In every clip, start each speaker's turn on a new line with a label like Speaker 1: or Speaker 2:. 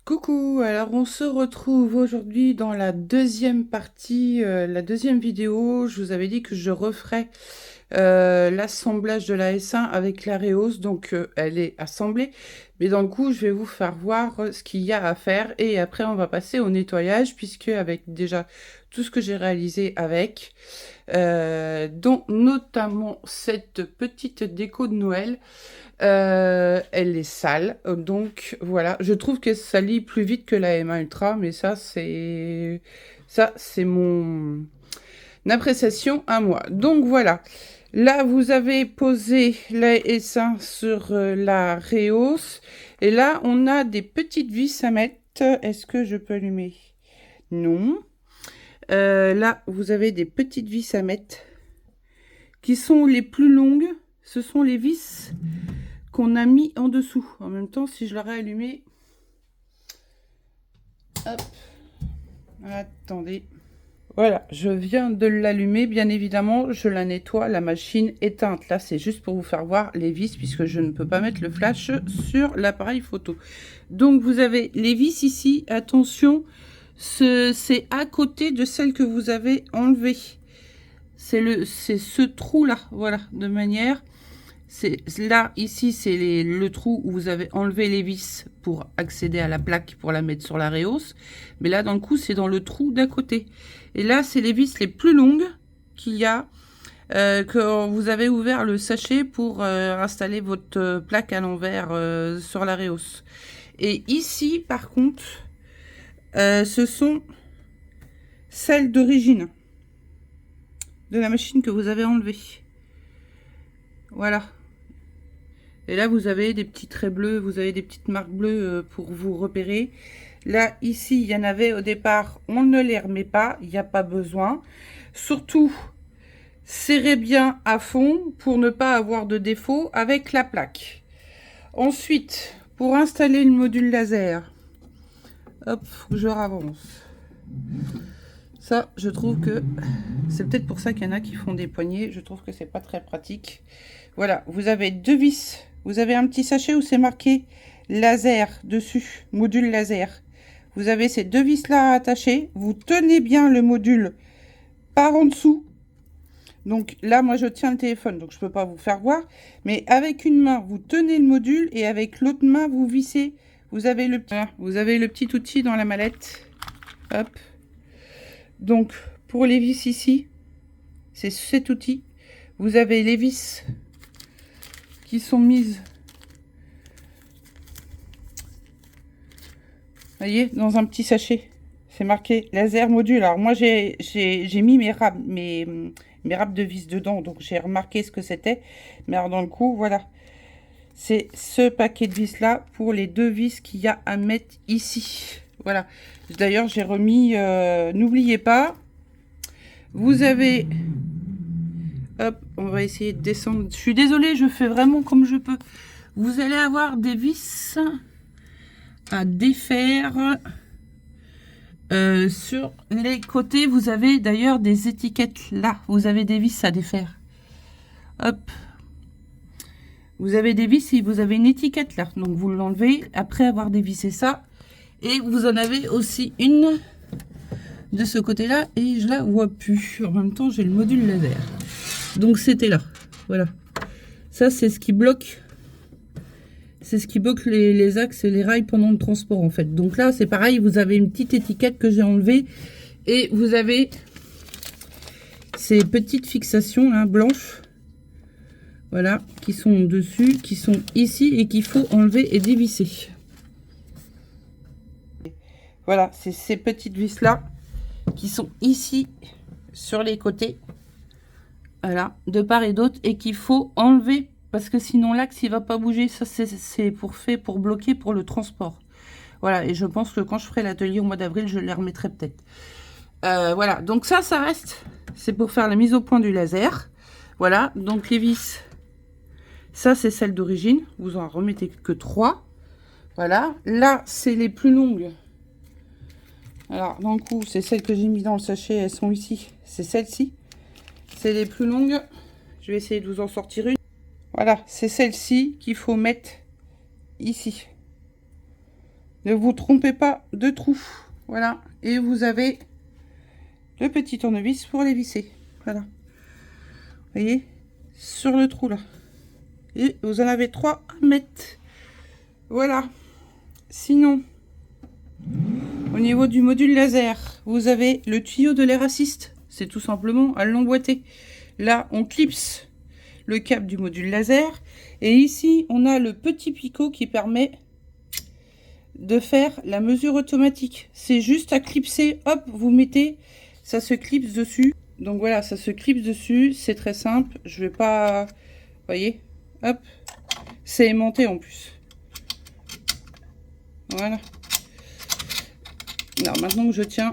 Speaker 1: Coucou, alors on se retrouve aujourd'hui dans la deuxième partie, la deuxième vidéo. Je vous avais dit que je referais l'assemblage de la S1 avec la Réhausse, donc elle est assemblée. Mais dans le coup, je vais vous faire voir ce qu'il y a à faire et après on va passer au nettoyage puisque avec déjà tout ce que j'ai réalisé avec, dont notamment cette petite déco de Noël. Elle est sale, donc voilà. Je trouve que ça lit plus vite que la M1 Ultra, mais ça c'est mon appréciation à moi. Donc voilà. Là, vous avez posé la S1 sur la Réhausse, et là, on a des petites vis à mettre. Est-ce que je peux allumer? Non. Là, vous avez des petites vis à mettre qui sont les plus longues. Ce sont les vis qu'on a mis en dessous. En même temps, si je l'aurais allumé, hop, attendez, voilà, je viens de l'allumer. Bien évidemment, je la nettoie, la machine éteinte. Là, c'est juste pour vous faire voir les vis puisque je ne peux pas mettre le flash sur l'appareil photo. Donc vous avez les vis ici, attention, c'est à côté de celle que vous avez enlevée. C'est ce trou là, voilà, de manière. C'est là, ici, c'est le trou où vous avez enlevé les vis pour accéder à la plaque pour la mettre sur la Réhausse. Mais là, dans le coup, c'est dans le trou d'à côté. Et là, c'est les vis les plus longues qu'il y a, que vous avez ouvert le sachet pour installer votre plaque à l'envers sur la Réhausse. Et ici, par contre, ce sont celles d'origine de la machine que vous avez enlevée. Voilà. Et là, vous avez des petits traits bleus, vous avez des petites marques bleues pour vous repérer. Là, ici, il y en avait au départ, on ne les remet pas, il n'y a pas besoin. Surtout, serrez bien à fond pour ne pas avoir de défaut avec la plaque. Ensuite, pour installer le module laser, hop, faut que je ravance. Ça, je trouve que c'est peut-être pour ça qu'il y en a qui font des poignées. Je trouve que c'est pas très pratique. Voilà, vous avez deux vis. Vous avez un petit sachet où c'est marqué laser dessus, module laser. Vous avez ces deux vis là attachées. Vous tenez bien le module par en dessous. Donc là, moi, je tiens le téléphone, donc je peux pas vous faire voir. Mais avec une main, vous tenez le module et avec l'autre main, vous vissez. Vous avez le petit outil dans la mallette. Hop. Donc, pour les vis ici, c'est cet outil. Vous avez les vis qui sont mises, voyez, dans un petit sachet. C'est marqué laser module. Alors moi, j'ai mis mes rames de vis dedans, donc j'ai remarqué ce que c'était. Mais alors dans le coup, voilà. C'est ce paquet de vis là pour les deux vis qu'il y a à mettre ici. Voilà. D'ailleurs, j'ai remis, n'oubliez pas, vous avez, hop, on va essayer de descendre. Je suis désolée, je fais vraiment comme je peux. Vous allez avoir des vis à défaire. Sur les côtés, vous avez d'ailleurs des étiquettes là. Vous avez des vis à défaire. Hop. Vous avez des vis et vous avez une étiquette là. Donc vous l'enlevez après avoir dévissé ça. Et vous en avez aussi une de ce côté-là et je la vois plus. En même temps, j'ai le module laser. Donc c'était là. Voilà. Ça, c'est ce qui bloque. C'est ce qui bloque les axes et les rails pendant le transport en fait. Donc là, c'est pareil. Vous avez une petite étiquette que j'ai enlevée. Et vous avez ces petites fixations là, blanches. Voilà. Qui sont dessus, qui sont ici et qu'il faut enlever et dévisser. Voilà, c'est ces petites vis là qui sont ici sur les côtés, voilà, de part et d'autre, et qu'il faut enlever parce que sinon l'axe il va pas bouger. Ça c'est pour bloquer pour le transport. Voilà, et je pense que quand je ferai l'atelier au mois d'avril, je les remettrai peut-être. Voilà, donc ça reste, c'est pour faire la mise au point du laser. Voilà, donc les vis, ça c'est celle d'origine, vous en remettez que 3. Voilà, là c'est les plus longues. Alors, dans le coup, c'est celles que j'ai mis dans le sachet, elles sont ici. C'est celle-ci. C'est les plus longues. Je vais essayer de vous en sortir une. Voilà, c'est celle-ci qu'il faut mettre ici. Ne vous trompez pas de trou. Voilà. Et vous avez le petit tournevis pour les visser. Voilà. Vous voyez, sur le trou là. Et vous en avez 3 à mettre. Voilà. Sinon, au niveau du module laser, vous avez le tuyau de l'air assist. C'est tout simplement à l'emboîter. Là, on clipse le câble du module laser. Et ici, on a le petit picot qui permet de faire la mesure automatique. C'est juste à clipser. Hop, vous mettez, ça se clipse dessus. Donc voilà, ça se clipse dessus. C'est très simple. Je vais pas... Vous voyez, hop. C'est aimanté en plus. Voilà. Alors maintenant que je tiens,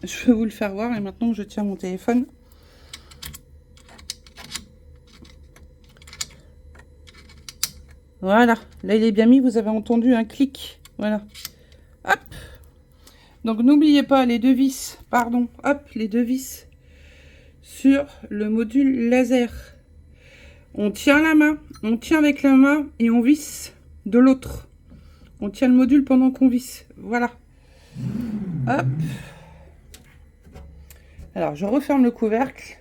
Speaker 1: je vais vous le faire voir. Et maintenant que je tiens mon téléphone, voilà, là il est bien mis, vous avez entendu un clic, voilà, hop. Donc n'oubliez pas les deux vis, pardon, hop, les deux vis sur le module laser. On tient la main, on tient avec la main et on visse de l'autre. On tient le module pendant qu'on visse, voilà. Hop. Alors je referme le couvercle.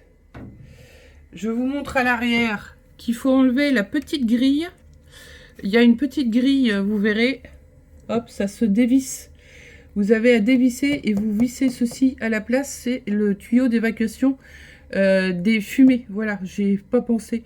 Speaker 1: Je vous montre à l'arrière qu'il faut enlever la petite grille. Il y a une petite grille, vous verrez, hop, ça se dévisse. Vous avez à dévisser et vous vissez ceci à la place, c'est le tuyau d'évacuation des fumées. Voilà, j'ai pas pensé.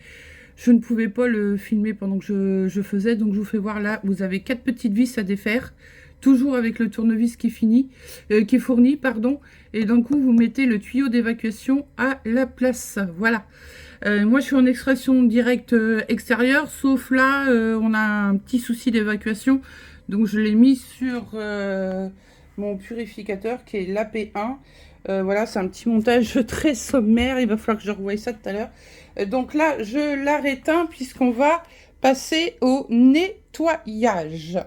Speaker 1: Je ne pouvais pas le filmer pendant que je faisais, donc je vous fais voir là. Vous avez 4 petites vis à défaire, toujours avec le tournevis qui est fourni, pardon. Et d'un coup, vous mettez le tuyau d'évacuation à la place. Voilà. Moi, je suis en extraction directe extérieure, sauf là, on a un petit souci d'évacuation. Donc, je l'ai mis sur mon purificateur qui est l'AP1. Voilà, c'est un petit montage très sommaire. Il va falloir que je revoie ça tout à l'heure. Donc là, je la réteins puisqu'on va passer au nettoyage.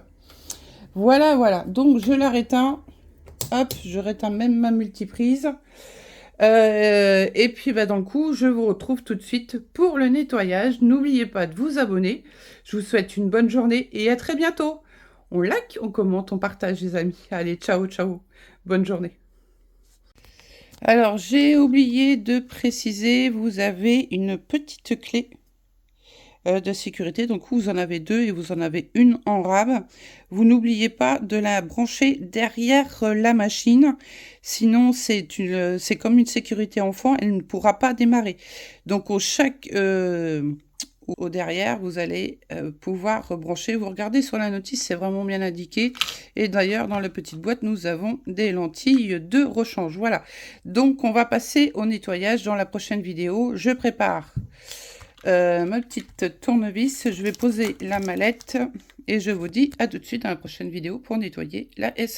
Speaker 1: Voilà, voilà. Donc, je la réteins. Hop, je réteins même ma multiprise. Et puis dans le coup, je vous retrouve tout de suite pour le nettoyage. N'oubliez pas de vous abonner. Je vous souhaite une bonne journée et à très bientôt. On like, on commente, on partage les amis. Allez, ciao, ciao. Bonne journée. Alors, j'ai oublié de préciser, vous avez une petite clé de sécurité. Donc, vous en avez 2 et vous en avez une en rab. Vous n'oubliez pas de la brancher derrière la machine. Sinon, c'est comme une sécurité enfant. Elle ne pourra pas démarrer. Donc, au derrière, vous allez pouvoir rebrancher. Vous regardez sur la notice, c'est vraiment bien indiqué. Et d'ailleurs, dans la petite boîte, nous avons des lentilles de rechange. Voilà. Donc, on va passer au nettoyage dans la prochaine vidéo. Je prépare ma petite tournevis, je vais poser la mallette et je vous dis à tout de suite dans la prochaine vidéo pour nettoyer la S.